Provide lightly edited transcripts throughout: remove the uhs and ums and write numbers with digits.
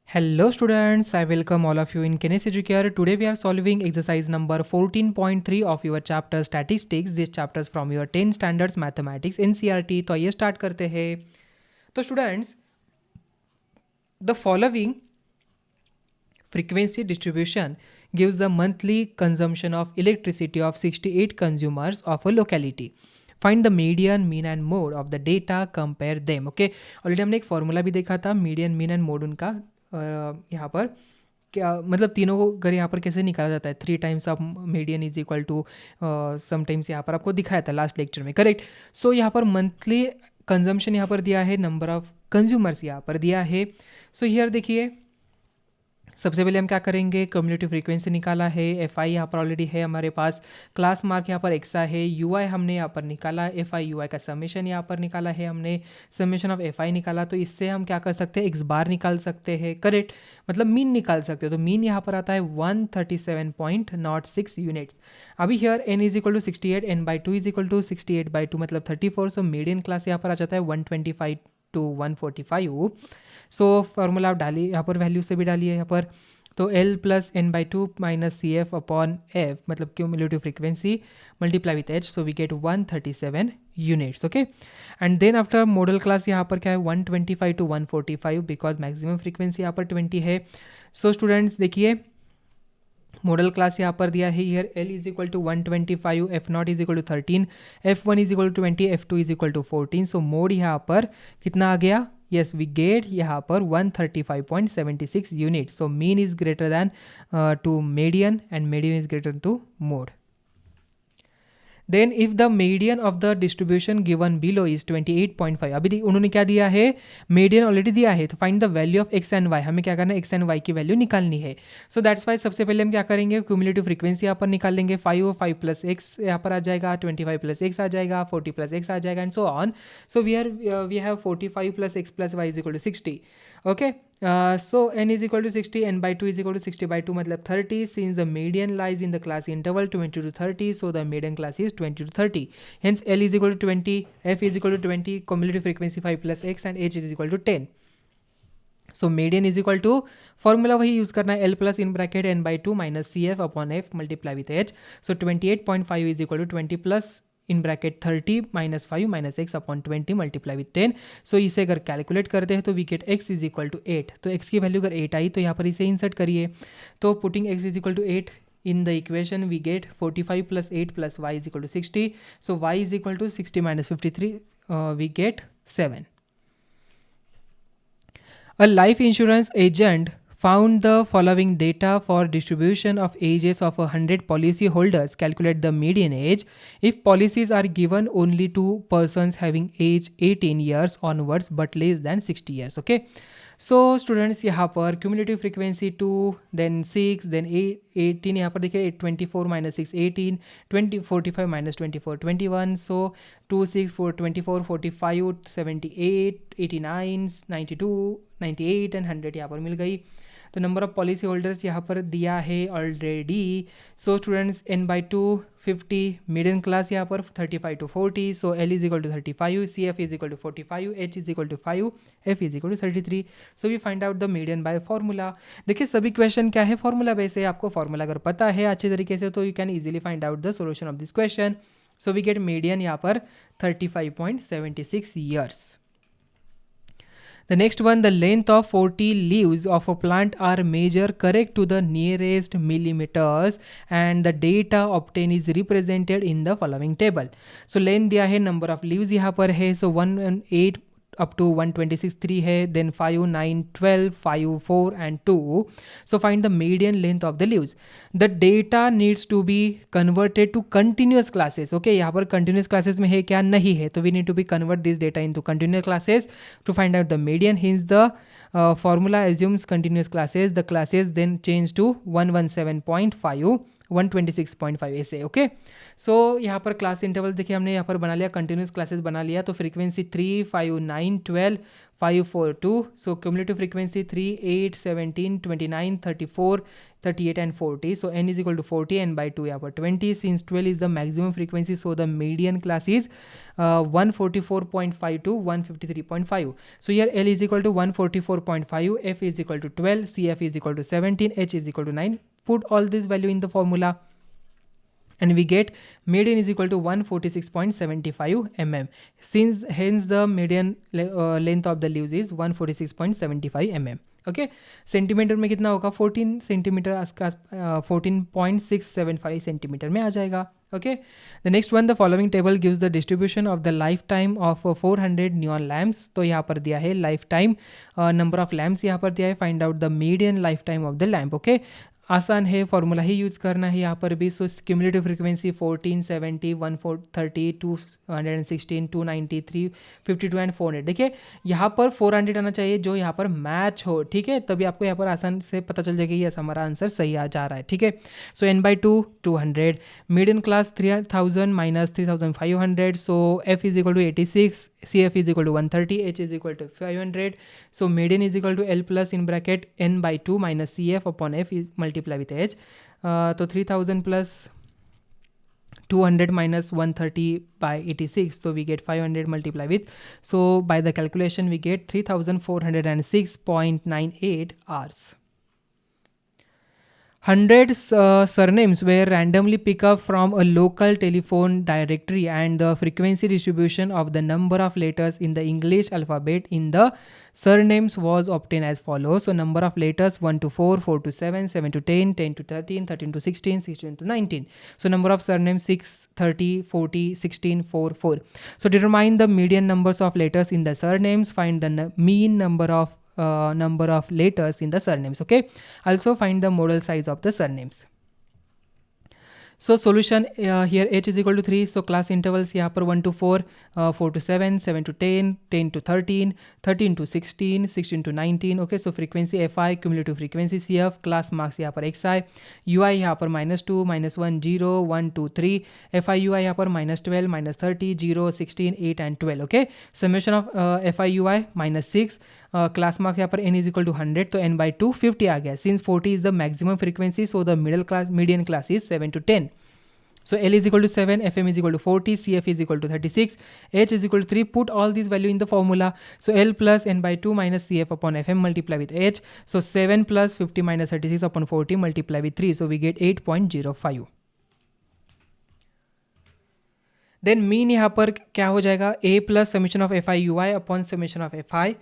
Hello students, I welcome all of you in Kenes Educare. Today we are solving exercise number 14.3 of your chapter statistics. This chapter is from your 10 standards mathematics NCERT. तो आइए start करते हैं. तो students, the following frequency distribution gives the monthly consumption of electricity of 68 consumers of a locality. Find the median, mean and mode of the data, compare them. Okay, already हमने एक formula भी देखा था median, mean and mode उनका. यहाँ पर क्या मतलब तीनों को अगर यहाँ पर कैसे निकाला जाता है, 3 times of median is equal to sometimes यहाँ पर आपको दिखाया था लास्ट लेक्चर में, करेक्ट. सो यहाँ पर मंथली कंजम्पशन यहाँ पर दिया है, नंबर ऑफ कंज्यूमर्स यहाँ पर दिया है. सो हियर देखिए, सबसे पहले हम क्या करेंगे, कम्युलेटिव फ्रीक्वेंसी निकाला है. एफ आई यहाँ पर ऑलरेडी है हमारे पास, क्लास मार्क यहाँ पर एक्सा है, यू आई हमने यहाँ पर निकाला, एफ आई यू आई का समेशन यहाँ पर निकाला है हमने, समेशन ऑफ एफ आई निकाला. तो इससे हम क्या कर सकते हैं, एक्स बार निकाल सकते हैं, करेक्ट, मतलब मीन निकाल सकते हो. तो मीन यहाँ पर आता है 137.06 यूनिट्स. अभी here N is equal to 68, N by two is equal to 68/2 मतलब 34. सो मीडियन क्लास यहाँ पर आ जाता है 125 to 145. सो फार्मूला आप डालिए यहाँ पर, वैल्यू से भी डालिए यहाँ पर. तो L plus N by two minus C F upon F मतलब cumulative frequency multiply with H. So we get 137 units. Okay, and then after model class यहाँ पर क्या है 125 to 145 बिकॉज मैक्सिमम फ्रीक्वेंसी यहाँ पर 20 है. सो स्टूडेंट्स देखिए, modal class यहाँ पर दिया है, here L is equal to 125, F nought is equal to 13, F one is equal to 20, F two is equal to 14. So mode यहाँ पर कितना आ गया, यस वी गेट यहाँ पर 135.76 unit. So mean is greater than to median and median is greater to mode. Then if the median of the distribution given below is 28.5. अभी उन्होंने क्या दिया है, मीडियन ऑलरेडी दिया है. तो find the value of X and Y, हमें क्या करना है, एक्स एंड वाई की वैल्यू निकालनी है. सो दैट्स वाई सबसे पहले हम क्या करेंगे, क्यूमुलेटिव फ्रीक्वेंसी यहाँ पर निकाल लेंगे. 5 प्लस एक्स यहाँ पर आ जाएगा, 25 प्लस एक्स आ जाएगा, 40 प्लस एक्स आ जाएगा and so on. So we have 45 plus X plus Y is equal to 60. Okay, so n is equal to 60, n by 2 is equal to 60/2 मतलब 30. Since the median lies in the class interval 20 to 30, so the median class is 20 to 30. Hence L is equal to 20, F is equal to 20, cumulative frequency 5 plus x and h is equal to 10. So median is equal to, formula वही use करना है, L plus in bracket n by 2 minus C F upon F multiply with h. So 28.5 is equal to 20 plus in bracket 30 minus 5 minus X upon 20 multiply with 10. So इसे अगर calculate करते हैं तो we get x is equal to 8. तो x की value अगर 8 आई तो यहाँ पर इसे इंसर्ट करिए. तो putting x is equal to 8 in the equation we get 45 plus 8 plus y is equal to 60. So y is equal to 60 minus 53, we get 7. A life insurance agent found the following data for distribution of ages of 100 policy holders. Calculate the median age if policies are given only to persons having age 18 years onwards but less than 60 years. Okay, so students यहाँ पर cumulative frequency 2, then 6, then 18. यहाँ पर देखिए 24 minus 6 18, 45 minus 24 21. So 2 6 4 24 45 78 89 92 98 and 100 यहाँ पर मिल गई. तो number of policy holders यहाँ पर दिया है already. So students n by 2 50, median class यहाँ पर 35 to 40. So L is equal to 35, C F is equal to 45, H is equal to 5, F is equal to 33. So we find out the median by formula. देखिए सभी question क्या है, formula base है. आपको formula अगर पता है अच्छे तरीके से तो you can easily find out the solution of this question. So we get median यहाँ पर 35.76 years. The next one, the length of 40 leaves of a plant are measured correct to the nearest millimeters and the data obtained is represented in the following table. So length दिया है, number of leaves यहाँ पर है. So 1 and 8 up to 126 3 है, then 5 9 12 5 4 and 2. So find the median length of the leaves. The data needs to be converted to continuous classes. Okay, यहाँ पर continuous classes में है क्या, नहीं है, तो we need to be convert this data into continuous classes to find out the median. Hence the formula assumes continuous classes. The classes then change to 117.5 126.5 ऐसे। Okay, सो यहाँ पर क्लास इंटरवल देखिए हमने यहाँ पर बना लिया, कंटिन्यूस क्लासेस बना लिया, तो frequency 3, 5, 9, 12, 5, 4, 2, so cumulative frequency 3, 8, 17, 29, 34, 38 and 40, so n is equal to 40, n by 2 यहाँ पर 20, since 12 is the maximum frequency, so the median class is 144.5 to 153.5. So here L is equal to 144.5, F is equal to 12, CF is equal to 17, H is equal to 9. Put all this value in the formula and we get median is equal to 146.75 mm. Since hence the median length of the leaves is 146.75 mm. Okay, centimetre में कितना होगा, 14 centimetre आसपास, 14.675 centimetre में आ जाएगा. Okay, the next one, the following table gives the distribution of the life time of 400 neon lamps. तो यहाँ पर दिया है life time, number of lamps यहाँ पर दिया है, find out the median life time of the lamp. Okay, आसान है, फॉर्मूला ही यूज़ करना है यहाँ पर भी. सो क्यूमुलेटिव फ्रीक्वेंसी 14, 70, 130, 216, 290, 352 एंड 400. देखिए यहाँ पर 400 आना चाहिए जो यहाँ पर मैच हो, ठीक है, तभी आपको यहाँ पर आसान से पता चल जाएगा कि यस हमारा आंसर सही आ जा रहा है. ठीक है, so n by 2 200, median class 3000 minus 3500, so f is equal to 86, CF is equal to 130, H is equal to 500. So median is equal to L plus in bracket n by 2 minus CF upon F multiply with H. तो 3000 plus 200 minus 130 by 86, so we get 500 multiply with, so by the calculation we get 3406.98 hours. 100 surnames were randomly picked up from a local telephone directory, and the frequency distribution of the number of letters in the English alphabet in the surnames was obtained as follows. So number of letters 1 to 4, 4 to 7, 7 to 10, 10 to 13, 13 to 16, 16 to 19. So number of surnames 6, 30, 40, 16, 4, 4. So determine the median numbers of letters in the surnames, find the mean number of letters in the surnames. Okay, also find the model size of the surnames. So solution here H is equal to 3, so class intervals यहाँ पर 1 to 4, 4 to 7, 7 to 10, 10 to 13, 13 to 16, 16 to 19. Okay, so frequency FI, cumulative frequency CF, class marks यहाँ पर XI, UI यहाँ पर -2, -1, 0, 1, 2, 3, FI UI यहाँ पर -12, -30, 0, 16, 8 and 12. Okay, summation of FI UI -6, class marks यहाँ पर n इज इक्वल टू 100, तो n by 2 50 आ गया. Since 40 is the maximum frequency, so the median class is 7 to 10. So L is equal to 7, FM is equal to 40, CF is equal to 36, H is equal to 3. Put all these value in the formula. So L plus n by 2 minus CF upon FM multiply with H. So 7 plus 50 minus 36 upon 40 multiply with 3. So we get 8.05. Then mean यहाँ पर क्या हो जाएगा, A plus summation of FI UI upon summation of FI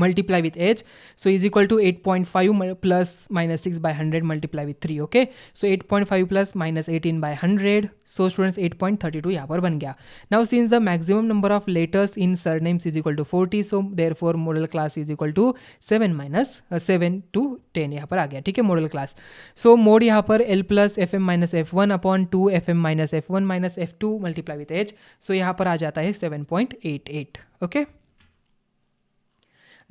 multiply with H, so is equal to 8.5 plus minus 6 by 100 multiply with 3. Okay, so 8.5 plus minus 18 by 100, so students 8.32 यहाँ पर बन गया. Now since the maximum number of letters in surnames is equal to 40, so therefore model class is equal to 7 minus 7 to 10 यहाँ पर आ गया. ठीक है, model class. So mode यहाँ पर L plus FM minus F1 upon 2 FM minus F1 minus F2 multiply with H, so यहाँ पर आ जाता है 7.88. Okay.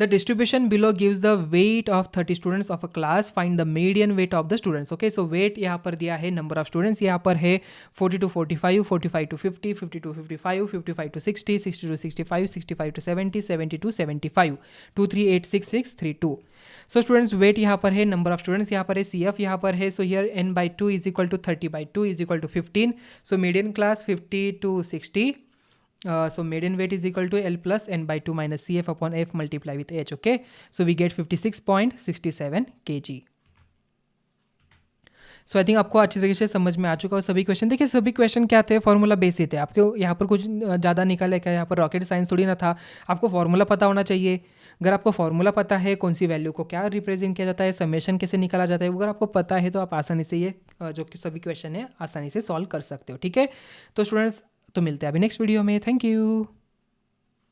The distribution below gives the weight of 30 students of a class. Find the median weight of the students. Okay, so weight यहाँ पर दिया है, number of students यहाँ पर है 40 to 45, 45 to 50, 50 to 55, 55 to 60, 60 to 65, 65 to 70, 70 to 75, 2386632. So students weight यहाँ पर है, number of students यहाँ पर है, CF यहाँ पर है. So here n by 2 is equal to 30 by 2 is equal to 15. So median class 50 to 60. So median weight is equal to L plus n by 2 minus CF upon F multiply with H. Okay, so we get 56.67 kg. So I think आपको अच्छी तरीके से समझ में आ चुका हो सभी question. देखिए सभी क्वेश्चन क्या थे, फॉर्मूला बेस ही थे. आपको यहाँ पर कुछ ज़्यादा निकाले क्या, यहाँ पर रॉकेट साइंस थोड़ी ना था. आपको फॉर्मूला पता होना चाहिए. अगर आपको फॉर्मूला पता है कौन सी वैल्यू को क्या रिप्रेजेंट किया जाता है, समेशन कैसे निकाला जाता है, अगर आपको पता है तो आप आसानी से ये जो सभी क्वेश्चन है आसानी से सॉल्व कर सकते हो. ठीक है, तो स्टूडेंट्स तो मिलते हैं अभी नेक्स्ट वीडियो में. Thank you.